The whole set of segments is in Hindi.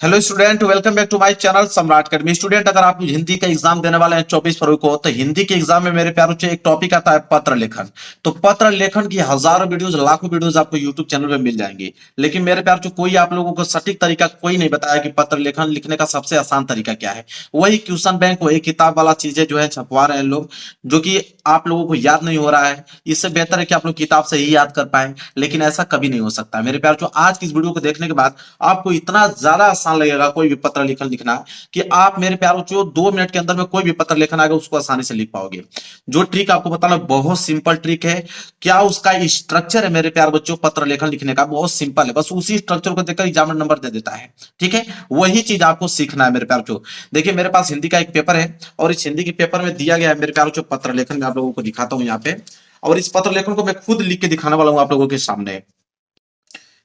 Hello student, welcome back to my channel Samrat academy. Student, अगर आप हिंदी का एग्जाम देने वाले हैं 24 फरवरी को, तो हिंदी के एग्जाम में मेरे प्यारे बच्चे एक टॉपिक आता है पत्र लेखन। तो पत्र लेखन की हजारों वीडियोस, लाखों वीडियोस आपको यूट्यूब चैनल पे मिल जाएंगी। लेकिन मेरे प्यारे बच्चों, कोई आप लोगों को सटीक तरीका कोई नहीं बताया कि पत्र लेखन लिखने का सबसे आसान तरीका क्या है। वही क्वेश्चन बैंक, वही किताब वाला चीजें जो है छपवा रहे हैं लोग, जो कि आप लोगों को याद नहीं हो रहा है। इससे बेहतर है कि आप लोग किताब से ही याद कर पाए, लेकिन ऐसा कभी नहीं हो सकता। मेरे प्यारे बच्चों, आज की इस वीडियो को देखने के बाद आपको इतना ज्यादा आसान लगेगा कोई भी पत्र लेखन लिखना, कि आप मेरे प्यारे बच्चों 2 मिनट के अंदर में कोई भी पत्र लेखन आएगा उसको आसानी से लिख पाओगे। जो ट्रिक आपको बताना बहुत सिंपल ट्रिक है। क्या उसका स्ट्रक्चर है मेरे प्यारे बच्चों, पत्र लेखन लिखने का बहुत सिंपल है। बस उसी स्ट्रक्चर को देखकर एग्जामिनर नंबर दे देता है। ठीक है, वही चीज आपको सीखना है मेरे प्यारे बच्चों। देखिए, मेरे पास हिंदी का एक पेपर है और इस हिंदी के पेपर में दिया गया है मेरे प्यारे बच्चों पत्र लेखन। मैं आप लोगों को दिखाता हूं यहाँ पे, और इस पत्र लेखन को मैं खुद लिख के दिखाने वाला हूं आप लोगों के सामने।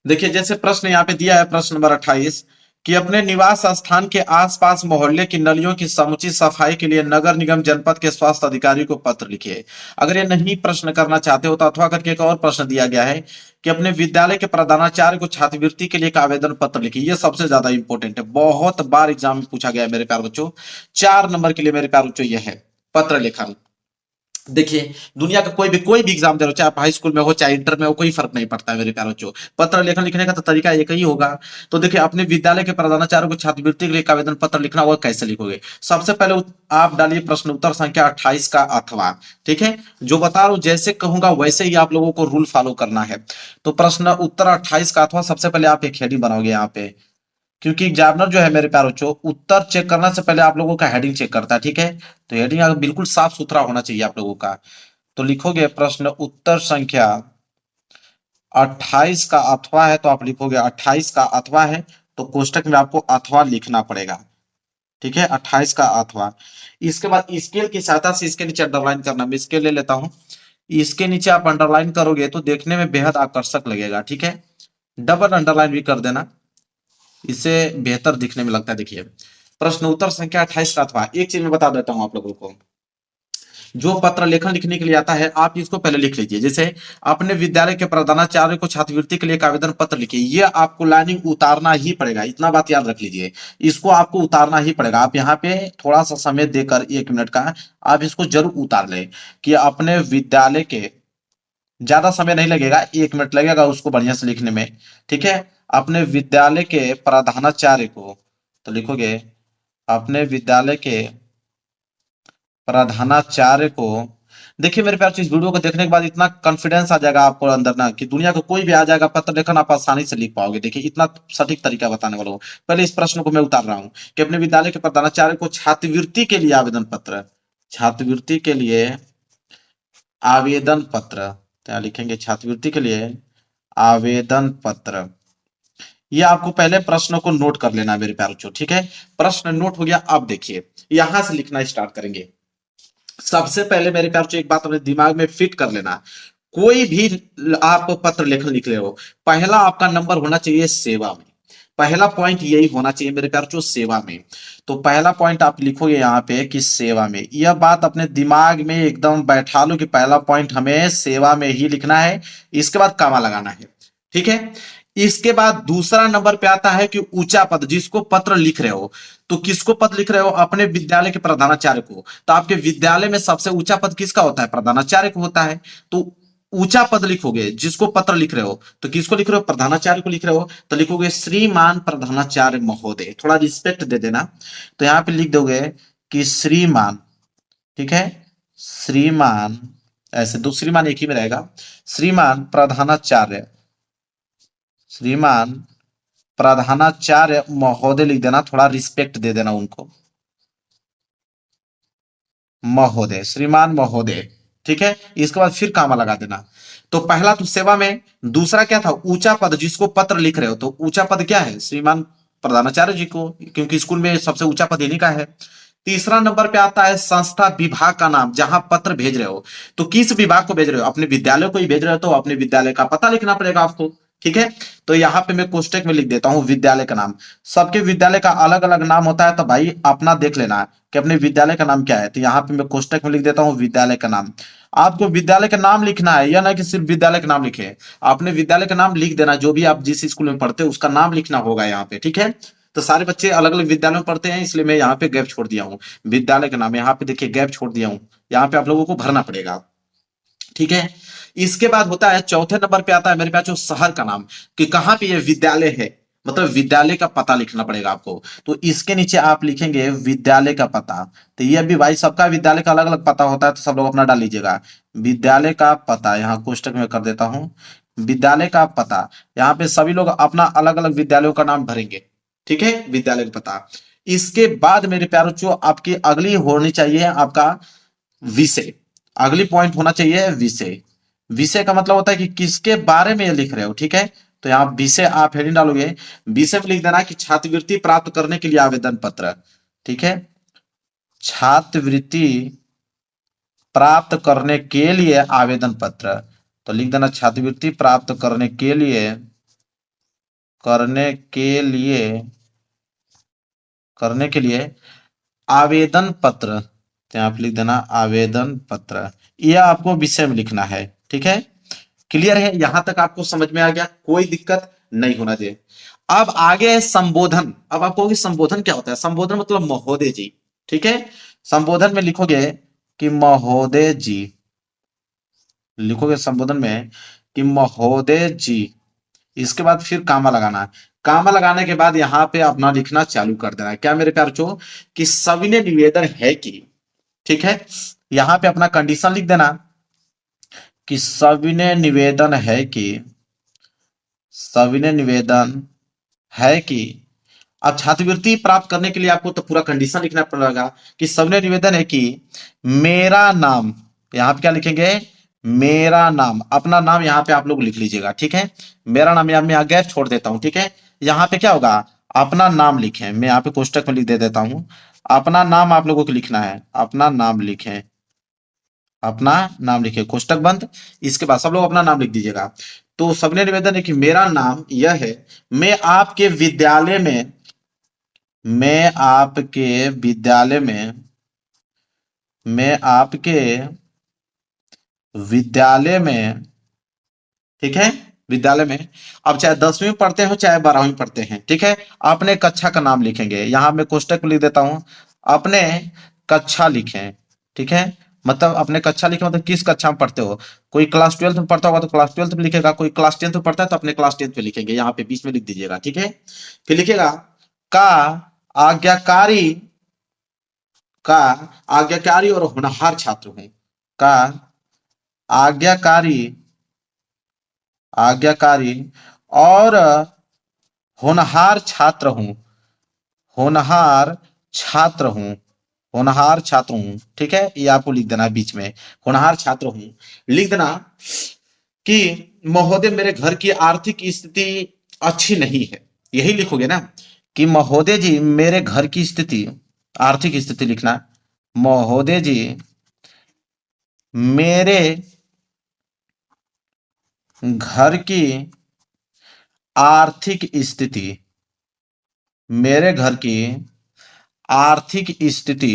देखिए, जैसे प्रश्न यहाँ पे दिया है, प्रश्न नंबर 28, कि अपने निवास स्थान के आसपास मोहल्ले की नलियों की समुचित सफाई के लिए नगर निगम जनपद के स्वास्थ्य अधिकारी को पत्र लिखिए। अगर ये नहीं प्रश्न करना चाहते हो तो अथवा करके एक और प्रश्न दिया गया है कि अपने विद्यालय के प्रधानाचार्य को छात्रवृत्ति के लिए एक आवेदन पत्र लिखिए। ये सबसे ज्यादा इंपॉर्टेंट है, बहुत बार एग्जाम में पूछा गया है मेरे प्यारे बच्चों। 4 नंबर के लिए मेरे प्यारे बच्चों यह है पत्र लेखन। देखिए, दुनिया का कोई भी एग्जाम दे रहे हो, चाहे आप हाई स्कूल में हो चाहे इंटर में हो, कोई फर्क नहीं पड़ता है मेरे प्यारे बच्चों। पत्र लेखन लिखने का तो तरीका एक ही होगा। तो देखिए, अपने विद्यालय के प्रधानाचार्य को छात्रवृत्ति के लिए एक आवेदन पत्र लिखना होगा। कैसे लिखोगे? सबसे पहले आप डालिए प्रश्न उत्तर संख्या 28 का अथवा। ठीक है, जो बता रहा हूं जैसे कहूंगा वैसे ही आप लोगों को रूल फॉलो करना है। तो प्रश्न उत्तर 28 का अथवा सबसे पहले आप एक हेडिंग बनाओगे यहाँ पे, क्योंकि एग्जामिनर जो है मेरे प्यारे बच्चों, उत्तर चेक करने से पहले आप लोगों का हेडिंग चेक करता है। ठीक है, तो हेडिंग बिल्कुल साफ सुथरा होना चाहिए आप लोगों का। तो लिखोगे प्रश्न उत्तर संख्या 28 का अथवा है, तो आप लिखोगे 28 का अथवा है, तो कोष्टक में आपको अथवा लिखना पड़ेगा। ठीक है, 28 का अथवा। इसके बाद स्केल की सहायता से इसके नीचे अंडरलाइन करना। मैं स्केल ले लेता हूं, इसके नीचे आप अंडरलाइन करोगे तो देखने में बेहद आकर्षक लगेगा। ठीक है, डबल अंडरलाइन भी कर देना, इससे बेहतर दिखने में लगता है। देखिए, प्रश्न उत्तर संख्या 28 का अथवा। एक चीज मैं बता देता हूं आप लोगों को, जो पत्र लेखन लिखने के लिए आता है आप इसको पहले लिख लीजिए। जैसे अपने विद्यालय के प्रधानाचार्य को छात्रवृत्ति के लिए एक आवेदन पत्र लिखिए, ये आपको लाइनिंग उतारना ही पड़ेगा। इतना बात याद रख लीजिए, इसको आपको उतारना ही पड़ेगा। आप यहाँ पे थोड़ा सा समय देकर 1 मिनट का आप इसको जरूर उतार लें कि अपने विद्यालय के, ज्यादा समय नहीं लगेगा, 1 मिनट लगेगा उसको बढ़िया से लिखने में। ठीक है, अपने विद्यालय के प्रधानाचार्य को, तो लिखोगे अपने विद्यालय के प्रधानाचार्य को। देखिए मेरे प्यार, इस वीडियो को देखने के बाद इतना कॉन्फिडेंस आ जाएगा आपको अंदर ना, कि दुनिया का कोई भी आ जाएगा, पत्र लेखन आप आसानी से लिख पाओगे। देखिए, इतना सटीक तरीका बताने वाला हूँ। पहले इस प्रश्न को मैं उतार रहा हूँ कि अपने विद्यालय के प्रधानाचार्य को छात्रवृत्ति के लिए आवेदन पत्र, छात्रवृत्ति के लिए आवेदन पत्र, क्या लिखेंगे? छात्रवृत्ति के लिए आवेदन पत्र। ये आपको पहले प्रश्न को नोट कर लेना है मेरे प्यारे बच्चों। ठीक है, प्रश्न नोट हो गया। अब देखिए, यहां से लिखना स्टार्ट करेंगे। सबसे पहले मेरे प्यार एक बात अपने दिमाग में फिट कर लेना, कोई भी आप पत्र लेखन लिख रहे हो, पहला आपका नंबर होना चाहिए सेवा में। पहला पॉइंट यही होना चाहिए मेरे प्यार, सेवा में। तो पहला पॉइंट आप लिखोगे यहाँ पे कि सेवा में। यह बात अपने दिमाग में एकदम बैठा लो कि पहला पॉइंट हमें सेवा में ही लिखना है, इसके बाद कामा लगाना है। ठीक है, इसके बाद दूसरा नंबर पे आता है कि ऊंचा पद, जिसको पत्र लिख रहे हो। तो किसको पद लिख रहे हो? अपने विद्यालय के प्रधानाचार्य को। तो आपके विद्यालय में सबसे ऊंचा पद किसका होता है? प्रधानाचार्य को होता है। तो ऊंचा पद लिखोगे, जिसको पत्र लिख रहे हो, तो किसको लिख रहे हो? प्रधानाचार्य को लिख रहे हो, तो लिखोगे श्रीमान प्रधानाचार्य महोदय। थोड़ा रिस्पेक्ट दे देना, तो यहां पे लिख दोगे कि श्रीमान। ठीक है, श्रीमान, ऐसे दो श्रीमान एक ही में रहेगा। श्रीमान प्रधानाचार्य, श्रीमान प्रधानाचार्य महोदय लिख देना, थोड़ा रिस्पेक्ट दे देना उनको, महोदय, श्रीमान महोदय। ठीक है, इसके बाद फिर कामा लगा देना। तो पहला तो सेवा में, दूसरा क्या था? ऊंचा पद, जिसको पत्र लिख रहे हो। तो ऊंचा पद क्या है? श्रीमान प्रधानाचार्य जी को, क्योंकि स्कूल में सबसे ऊंचा पद इन्हीं का है। तीसरा नंबर पे आता है संस्था विभाग का नाम, जहां पत्र भेज रहे हो। तो किस विभाग को भेज रहे हो? अपने विद्यालय को ही भेज रहे हो, तो अपने विद्यालय का पता लिखना पड़ेगा आपको। ठीक है, तो यहां पे मैं कोष्टक में लिख देता हूं विद्यालय का नाम। सबके विद्यालय का अलग अलग नाम होता है, तो भाई अपना देख लेना कि अपने विद्यालय का नाम क्या है। तो यहाँ पे मैं कोष्टक में लिख देता हूँ विद्यालय का नाम। आपको विद्यालय का नाम लिखना है, या ना कि सिर्फ विद्यालय का नाम लिखे। आपने विद्यालय का नाम लिख देना, जो भी आप जिस स्कूल में पढ़ते हो उसका नाम लिखना होगा यहाँ पे। ठीक है, तो सारे बच्चे अलग अलग विद्यालय में पढ़ते हैं, इसलिए मैं यहाँ पे गैप छोड़ दिया हूँ। विद्यालय का नाम यहाँ पे देखिए गैप छोड़ दिया हूँ, यहाँ पे आप लोगों को भरना पड़ेगा। ठीक है, इसके बाद होता है चौथे नंबर पे आता है मेरे पास जो शहर का नाम, कि कहां पे ये विद्यालय है, मतलब विद्यालय का पता लिखना पड़ेगा आपको। तो इसके नीचे आप लिखेंगे विद्यालय का पता। तो ये भी भाई सबका विद्यालय का अलग अलग पता होता है, तो सब लोग अपना डाल लीजिएगा। विद्यालय का पता यहाँ कोष्टक में कर देता हूं, विद्यालय का पता। यहाँ पे सभी लोग अपना अलग अलग विद्यालयों का नाम भरेंगे। ठीक है, विद्यालय का पता। इसके बाद मेरे प्यारों जो आपकी अगली होनी चाहिए आपका विषय, अगली पॉइंट होना चाहिए विषय। विषय का मतलब होता है कि किसके बारे में ये लिख रहे हो। ठीक है, तो यहाँ विषय आप हेडिंग डालोगे, विषय में लिख देना कि छात्रवृत्ति प्राप्त करने के लिए आवेदन पत्र। ठीक है, छात्रवृत्ति प्राप्त करने के लिए आवेदन पत्र, तो लिख देना छात्रवृत्ति प्राप्त करने के लिए, करने के लिए, करने के लिए आवेदन पत्र। तो यहाँ पे लिख देना आवेदन पत्र, यह आपको विषय में लिखना है। ठीक है, क्लियर है, यहां तक आपको समझ में आ गया, कोई दिक्कत नहीं होना चाहिए। अब आगे है संबोधन। अब आप कहोगे संबोधन क्या होता है? संबोधन मतलब महोदय जी। ठीक है, संबोधन में लिखोगे कि महोदय जी, लिखोगे संबोधन में कि महोदय जी। इसके बाद फिर कामा लगाना है, कामा लगाने के बाद यहां पे अपना लिखना चालू कर देना है। क्या मेरे प्यार बच्चों, कि सविनय निवेदन है कि, ठीक है, यहां पे अपना कंडीशन लिख देना कि सविनय निवेदन है कि, सविनय निवेदन है कि। अब छात्रवृत्ति प्राप्त करने के लिए आपको तो पूरा कंडीशन लिखना पड़ेगा कि सविनय निवेदन है कि मेरा नाम, यहां पे क्या लिखेंगे, मेरा नाम, अपना नाम यहां पे आप लोग लिख लीजिएगा। ठीक है, मेरा नाम यहाँ मैं यहाँ गैप छोड़ देता हूं। ठीक है, यहाँ पे क्या होगा, अपना नाम लिखें, मैं यहाँ पे कोष्टक में लिख दे देता हूं, अपना नाम आप लोगों को लिखना है, अपना नाम लिखें, अपना नाम लिखे कोष्टक बंद। इसके बाद सब लोग अपना नाम लिख दीजिएगा। तो सबने निवेदन है कि मेरा नाम यह है, मैं आपके विद्यालय में, मैं आपके विद्यालय में, मैं आपके विद्यालय में, ठीक है, विद्यालय में, अब चाहे 10वीं पढ़ते हो चाहे 12वीं पढ़ते हैं, ठीक है, अपने कक्षा का नाम लिखेंगे। यहां मैं कोष्टक में लिख देता हूं, अपने कक्षा लिखें। ठीक है, मतलब अपने कक्षा लिखे मतलब किस कक्षा में पढ़ते हो। कोई क्लास 12th में पढ़ता होगा तो क्लास 12th में लिखेगा, कोई क्लास 10th में पढ़ता है तो अपने क्लास 10th में लिखेंगे, यहाँ पे बीच में लिख दीजिएगा। ठीक है, फिर लिखेगा का आज्ञाकारी, का आज्ञाकारी और होनहार छात्र हूं, का आज्ञाकारी, आज्ञाकारी और होनहार छात्र हूं, होनहार छात्र हूं, होनहार छात्र हूं। ठीक है, ये आपको लिख देना है बीच में, होनहार छात्र हूं। लिख देना कि महोदय मेरे घर की आर्थिक स्थिति अच्छी नहीं है, यही लिखोगे ना, कि महोदय जी मेरे घर की स्थिति, आर्थिक स्थिति लिखना, महोदय जी मेरे घर की आर्थिक स्थिति, मेरे घर की आर्थिक स्थिति,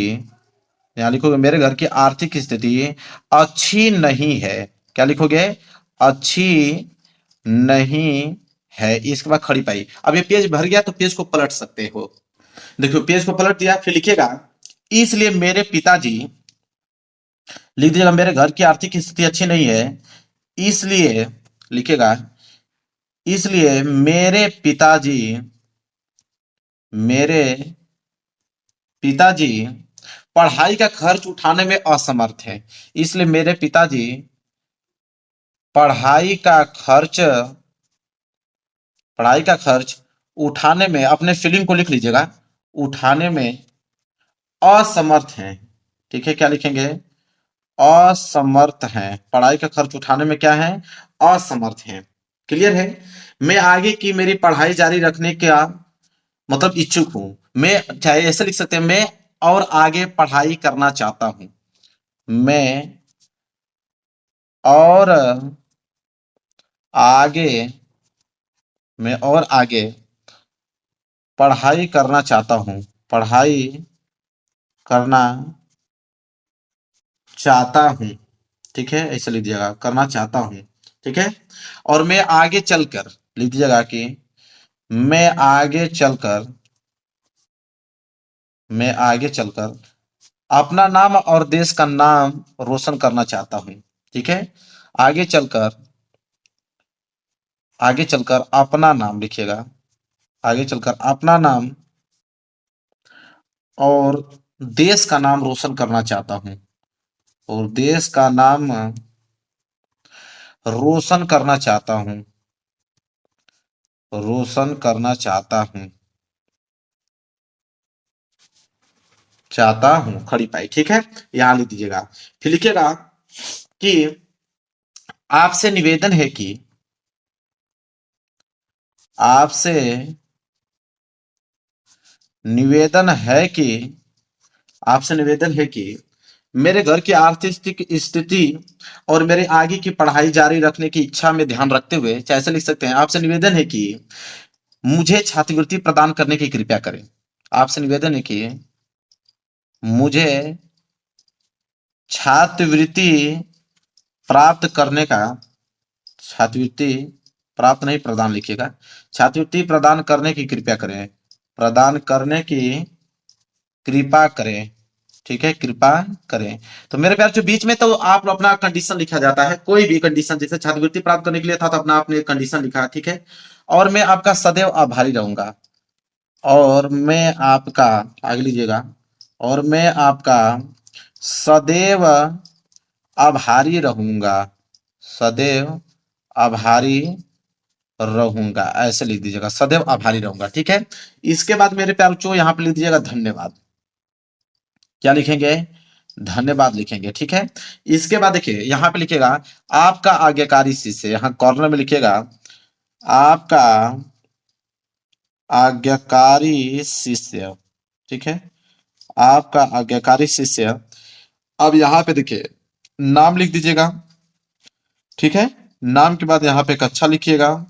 यहां लिखोगे मेरे घर की आर्थिक स्थिति अच्छी नहीं है। क्या लिखोगे, अच्छी नहीं है। इसके बाद खड़ी पाई। अब ये पेज भर गया तो पेज को पलट सकते हो। देखो पेज को पलट दिया, फिर लिखेगा इसलिए मेरे पिताजी, लिख दीजिएगा मेरे घर की आर्थिक स्थिति अच्छी नहीं है, इसलिए लिखेगा, इसलिए मेरे पिताजी, मेरे पिताजी पढ़ाई का खर्च उठाने में असमर्थ है, इसलिए मेरे पिताजी पढ़ाई का खर्च, पढ़ाई का खर्च उठाने में, अपने फीलिंग को लिख लीजिएगा, उठाने में असमर्थ हैं। ठीक है, क्या लिखेंगे, असमर्थ हैं, पढ़ाई का खर्च उठाने में क्या है, असमर्थ हैं। क्लियर है, मैं आगे की मेरी पढ़ाई जारी रखने का मतलब इच्छुक हूं, मैं चाहे ऐसे लिख सकते हैं, मैं और आगे पढ़ाई करना चाहता हूं, मैं और आगे, मैं और आगे पढ़ाई करना चाहता हूं, पढ़ाई करना चाहता हूं। ठीक है, ऐसे लिख दीजिएगा, करना चाहता हूं। ठीक है, और मैं आगे चलकर, लिख दीजिएगा कि मैं आगे चलकर मैं आगे चलकर अपना नाम और देश का नाम रोशन करना चाहता हूं। ठीक है, आगे चलकर अपना नाम लिखिएगा, आगे चलकर अपना नाम और देश का नाम रोशन करना चाहता हूं, और देश का नाम रोशन करना चाहता हूं, रोशन करना चाहता हूं खड़ी पाई। ठीक है, यहां लिख दीजिएगा। फिर लिखिएगा कि आपसे निवेदन है कि आपसे निवेदन है कि आपसे निवेदन है कि मेरे घर की आर्थिक स्थिति और मेरे आगे की पढ़ाई जारी रखने की इच्छा में ध्यान रखते हुए, चाहे ऐसे लिख सकते हैं, आपसे निवेदन है कि मुझे छात्रवृत्ति प्रदान करने की कृपया करें। आपसे निवेदन है कि मुझे छात्रवृत्ति प्राप्त करने का, छात्रवृत्ति प्राप्त नहीं प्रदान लिखिएगा, छात्रवृत्ति प्रदान करने की कृपया करें, प्रदान करने की कृपा करें। ठीक है, कृपा करें। तो मेरे प्यार जो बीच में तो आप अपना कंडीशन लिखा जाता है, कोई भी कंडीशन, जैसे छात्रवृत्ति प्राप्त करने के लिए था तो अपना आपने कंडीशन लिखा। ठीक है, और मैं आपका सदैव आभारी रहूंगा, और मैं आपका, आगे लीजिएगा, और मैं आपका सदैव आभारी रहूंगा, सदैव आभारी रहूंगा, ऐसे लिख दीजिएगा, सदैव आभारी रहूंगा। ठीक है, इसके बाद मेरे प्यार बच्चों यहाँ पे लिख दीजिएगा धन्यवाद। क्या लिखेंगे? धन्यवाद लिखेंगे। ठीक है, इसके बाद देखिए यहाँ पे लिखेगा आपका आज्ञाकारी शिष्य, यहाँ कॉर्नर में लिखिएगा आपका आज्ञाकारी शिष्य। ठीक है, आपका आज्ञाकारी शिष्य। अब यहाँ पे देखिए नाम लिख दीजिएगा। ठीक है, नाम के बाद यहाँ पे कक्षा लिखिएगा,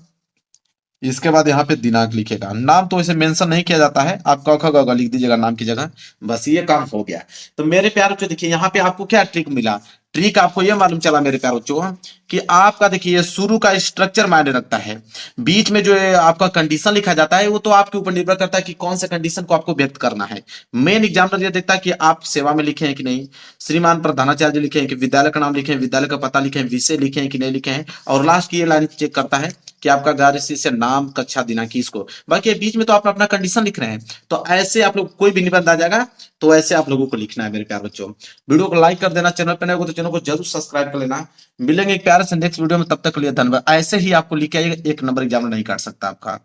इसके बाद यहाँ पे दिनांक लिखेगा। नाम तो ऐसे मेंशन नहीं किया जाता है, आप क ख ग घ लिख दीजिएगा नाम की जगह, बस ये काम हो गया। तो मेरे प्यारे बच्चों देखिए यहाँ पे आपको क्या ट्रिक मिला, ट्रिक आपको ये मालूम चला मेरे प्यारे बच्चों कि आपका देखिए शुरू का स्ट्रक्चर मायने रखता है, बीच में जो है आपका कंडीशन लिखा जाता है वो तो आपके ऊपर निर्भर करता है कि कौन से कंडीशन को आपको व्यक्त करना है। मेन एग्जामिनर ये देखता है कि आप सेवा में लिखे हैं कि नहीं, श्रीमान प्रधानाचार्य लिखे हैं कि, विद्यालय का नाम लिखे हैं, विद्यालय का पता लिखे हैं, विषय लिखे हैं कि नहीं लिखे हैं, और लास्ट की ये लाइन चेक करता है कि आपका गार्ड से नाम, कक्षा, दिनांक, इसको। बाकी बीच में तो आप अपना कंडीशन लिख रहे हैं, तो ऐसे आप लोग कोई भी निबंध आ जाएगा तो ऐसे आप लोगों को लिखना है मेरे प्यारे बच्चों। वीडियो को लाइक कर देना, चैनल पर नए हो तो चैनल को जरूर सब्सक्राइब कर लेना। मिलेंगे एक प्यारे से नेक्स्ट वीडियो में, तब तक के लिए धन्यवाद। ऐसे ही आपको लिख के एक नंबर एग्जाम नहीं काट सकता आपका।